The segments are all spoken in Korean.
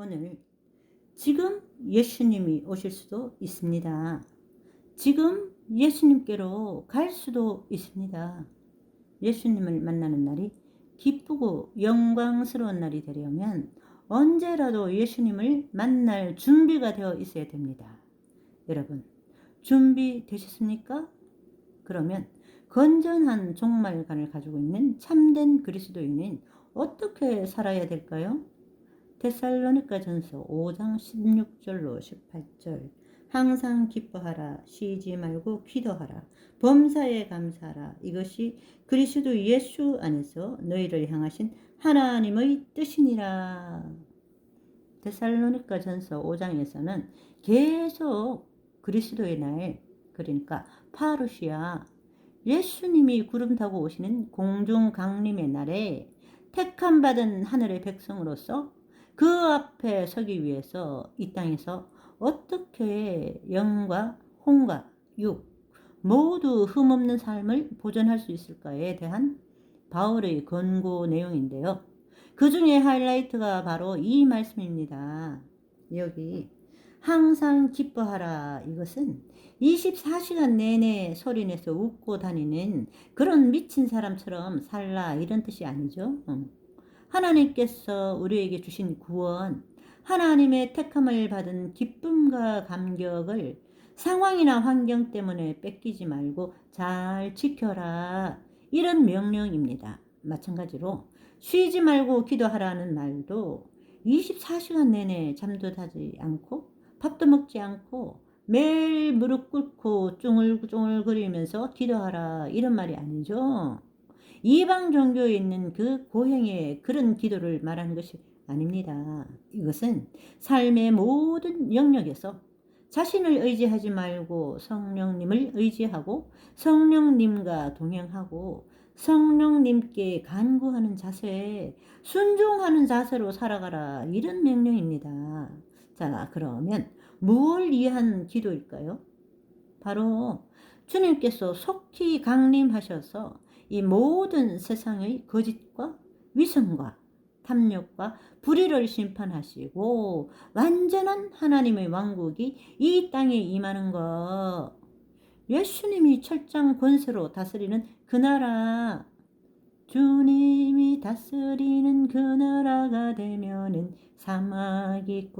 오늘 지금 예수님이 오실 수도 있습니다. 지금 예수님께로 갈 수도 있습니다. 예수님을 만나는 날이 기쁘고 영광스러운 날이 되려면 언제라도 예수님을 만날 준비가 되어 있어야 됩니다. 여러분, 준비되셨습니까? 그러면 건전한 종말관을 가지고 있는 참된 그리스도인은 어떻게 살아야 될까요? 데살로니가전서 5장 16절로 18절. 항상 기뻐하라, 쉬지 말고 기도하라, 범사에 감사하라. 이것이 그리스도 예수 안에서 너희를 향하신 하나님의 뜻이니라. 데살로니가전서 5장에서는 계속 그리스도의 날, 그러니까 파루시아, 예수님이 구름 타고 오시는 공중 강림의 날에 택함 받은 하늘의 백성으로서 그 앞에 서기 위해서 이 땅에서 어떻게 영과 혼과 육 모두 흠없는 삶을 보존할 수 있을까에 대한 바울의 권고 내용인데요. 그 중에 하이라이트가 바로 이 말씀입니다. 여기 항상 기뻐하라. 이것은 24시간 내내 소리내서 웃고 다니는 그런 미친 사람처럼 살라 이런 뜻이 아니죠. 하나님께서 우리에게 주신 구원, 하나님의 택함을 받은 기쁨과 감격을 상황이나 환경 때문에 뺏기지 말고 잘 지켜라. 이런 명령입니다. 마찬가지로 쉬지 말고 기도하라는 말도 24시간 내내 잠도 자지 않고 밥도 먹지 않고 매일 무릎 꿇고 쫑글쫑글거리면서 기도하라 이런 말이 아니죠. 이방 종교에 있는 그 고행의 그런 기도를 말하는 것이 아닙니다. 이것은 삶의 모든 영역에서 자신을 의지하지 말고 성령님을 의지하고 성령님과 동행하고 성령님께 간구하는 자세, 순종하는 자세로 살아가라 이런 명령입니다. 자, 그러면 뭘 위한 기도일까요? 바로 주님께서 속히 강림하셔서 이 모든 세상의 거짓과 위선과 탐욕과 불의를 심판하시고 완전한 하나님의 왕국이 이 땅에 임하는 것, 예수님이 철장 권세로 다스리는 그 나라, 주님이 다스리는 그 나라가 되면은 사막이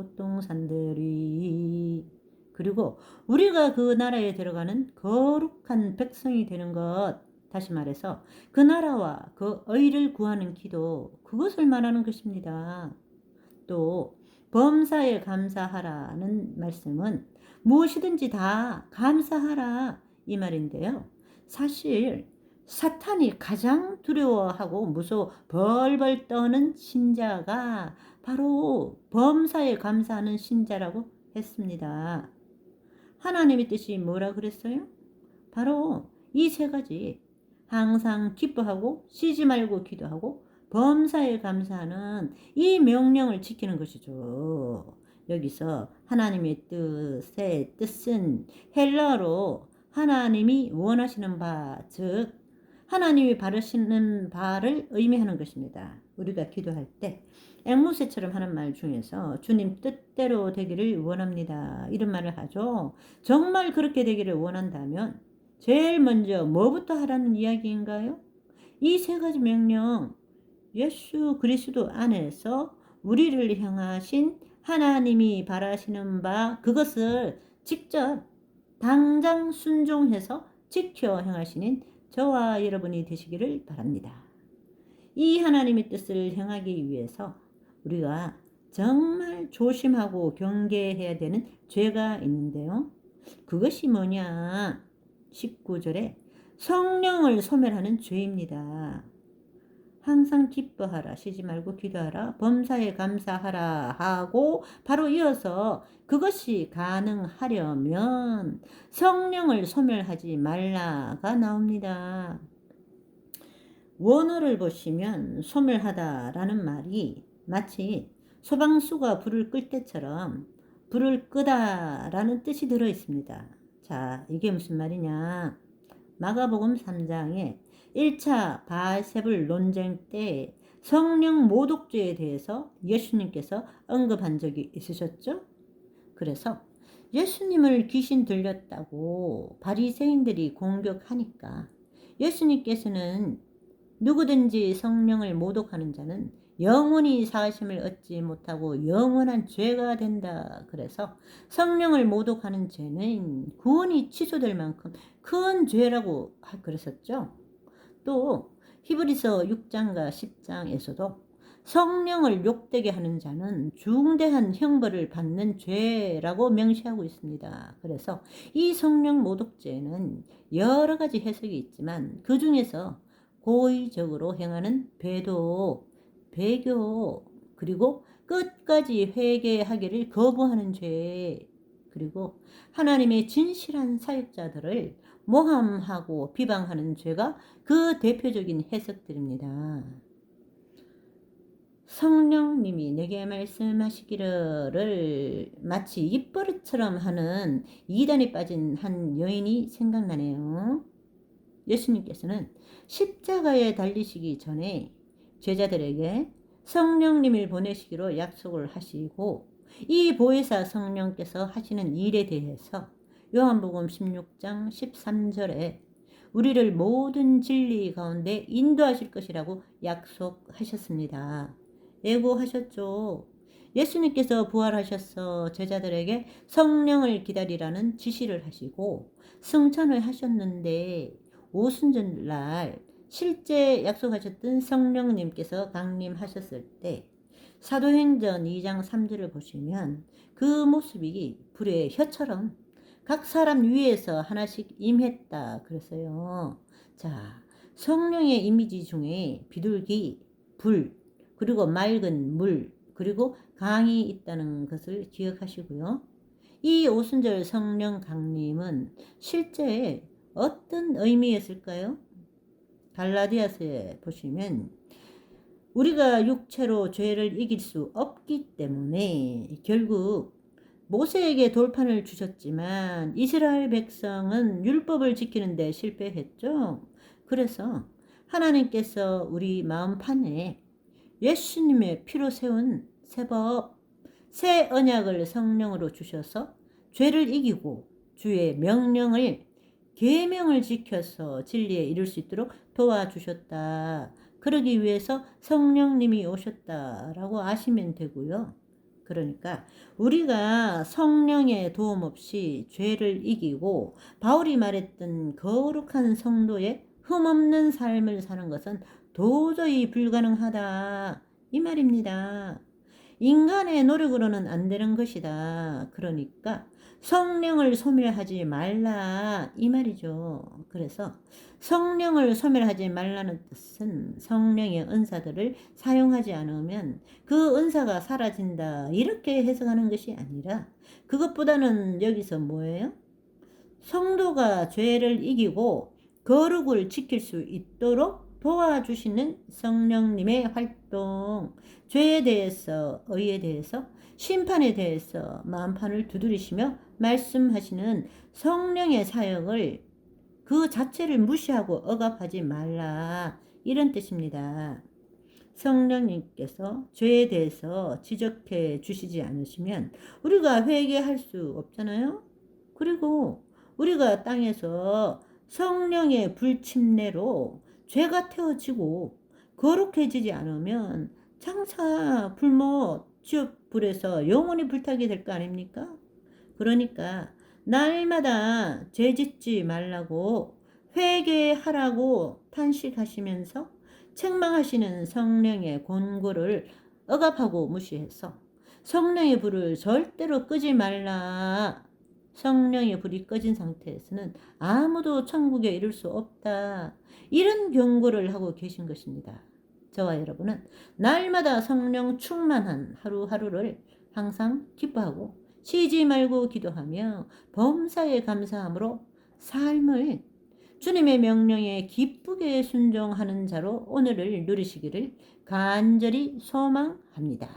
꽃동산들이, 그리고 우리가 그 나라에 들어가는 거룩한 백성이 되는 것, 다시 말해서 그 나라와 그 의를 구하는 기도, 그것을 말하는 것입니다. 또 범사에 감사하라는 말씀은 무엇이든지 다 감사하라 이 말인데요. 사실 사탄이 가장 두려워하고 무서워 벌벌 떠는 신자가 바로 범사에 감사하는 신자라고 했습니다. 하나님의 뜻이 뭐라 그랬어요? 바로 이 세 가지. 항상 기뻐하고 쉬지 말고 기도하고 범사에 감사하는 이 명령을 지키는 것이죠. 여기서 하나님의 뜻은 헬라어로 하나님이 원하시는 바, 즉 하나님이 바라시는 바를 의미하는 것입니다. 우리가 기도할 때 앵무새처럼 하는 말 중에서 주님 뜻대로 되기를 원합니다. 이런 말을 하죠. 정말 그렇게 되기를 원한다면 제일 먼저 뭐부터 하라는 이야기인가요? 이 세 가지 명령, 예수 그리스도 안에서 우리를 향하신 하나님이 바라시는 바, 그것을 직접 당장 순종해서 지켜 행하시는 저와 여러분이 되시기를 바랍니다. 이 하나님의 뜻을 행하기 위해서 우리가 정말 조심하고 경계해야 되는 죄가 있는데요. 그것이 뭐냐? 19절에 성령을 소멸하는 죄입니다. 항상 기뻐하라, 쉬지 말고 기도하라, 범사에 감사하라 하고 바로 이어서 그것이 가능하려면 성령을 소멸하지 말라가 나옵니다. 원어를 보시면 소멸하다라는 말이 마치 소방수가 불을 끌 때처럼 불을 끄다라는 뜻이 들어 있습니다. 자, 이게 무슨 말이냐? 마가복음 3장에 1차 바알세불 논쟁 때 성령 모독죄에 대해서 예수님께서 언급한 적이 있으셨죠? 그래서 예수님을 귀신 들렸다고 바리새인들이 공격하니까 예수님께서는 누구든지 성령을 모독하는 자는 영원히 사하심을 얻지 못하고 영원한 죄가 된다. 그래서 성령을 모독하는 죄는 구원이 취소될 만큼 큰 죄라고 그랬었죠. 또 히브리서 6장과 10장에서도 성령을 욕되게 하는 자는 중대한 형벌을 받는 죄라고 명시하고 있습니다. 그래서 이 성령 모독죄는 여러 가지 해석이 있지만 그 중에서 고의적으로 행하는 배도, 배교, 그리고 끝까지 회개하기를 거부하는 죄, 그리고 하나님의 진실한 사역자들을 모함하고 비방하는 죄가 그 대표적인 해석들입니다. 성령님이 내게 말씀하시기를 마치 입버릇처럼 하는 이단에 빠진 한 여인이 생각나네요. 예수님께서는 십자가에 달리시기 전에 제자들에게 성령님을 보내시기로 약속을 하시고 이 보혜사 성령께서 하시는 일에 대해서 요한복음 16장 13절에 우리를 모든 진리 가운데 인도하실 것이라고 약속하셨습니다. 예고하셨죠. 예수님께서 부활하셔서 제자들에게 성령을 기다리라는 지시를 하시고 승천을 하셨는데 오순절날 실제 약속하셨던 성령님께서 강림하셨을 때 사도행전 2장 3절을 보시면 그 모습이 불의 혀처럼 각 사람 위에서 하나씩 임했다 그랬어요. 자, 성령의 이미지 중에 비둘기, 불, 그리고 맑은 물, 그리고 강이 있다는 것을 기억하시고요. 이 오순절 성령 강림은 실제 어떤 의미였을까요? 갈라디아서에 보시면 우리가 육체로 죄를 이길 수 없기 때문에 결국 모세에게 돌판을 주셨지만 이스라엘 백성은 율법을 지키는데 실패했죠. 그래서 하나님께서 우리 마음판에 예수님의 피로 세운 새 법, 새 언약을 성령으로 주셔서 죄를 이기고 주의 명령을 계명을 지켜서 진리에 이룰 수 있도록 도와주셨다. 그러기 위해서 성령님이 오셨다라고 아시면 되고요. 그러니까 우리가 성령의 도움 없이 죄를 이기고 바울이 말했던 거룩한 성도의 흠없는 삶을 사는 것은 도저히 불가능하다. 이 말입니다. 인간의 노력으로는 안 되는 것이다. 그러니까 성령을 소멸하지 말라. 이 말이죠. 그래서 성령을 소멸하지 말라는 뜻은 성령의 은사들을 사용하지 않으면 그 은사가 사라진다. 이렇게 해석하는 것이 아니라 그것보다는 여기서 뭐예요? 성도가 죄를 이기고 거룩을 지킬 수 있도록 도와주시는 성령님의 활동, 죄에 대해서, 의에 대해서, 심판에 대해서 마음판을 두드리시며 말씀하시는 성령의 사역을 그 자체를 무시하고 억압하지 말라. 이런 뜻입니다. 성령님께서 죄에 대해서 지적해 주시지 않으시면 우리가 회개할 수 없잖아요. 그리고 우리가 땅에서 성령의 불침례로 죄가 태워지고 거룩해지지 않으면 장차 불못 지옥불에서 영원히 불타게 될 거 아닙니까? 그러니까 날마다 죄 짓지 말라고 회개하라고 탄식하시면서 책망하시는 성령의 권고를 억압하고 무시해서 성령의 불을 절대로 끄지 말라. 성령의 불이 꺼진 상태에서는 아무도 천국에 이를 수 없다. 이런 경고를 하고 계신 것입니다. 저와 여러분은 날마다 성령 충만한 하루하루를 항상 기뻐하고 쉬지 말고 기도하며 범사에 감사함으로 삶을 주님의 명령에 기쁘게 순종하는 자로 오늘을 누리시기를 간절히 소망합니다.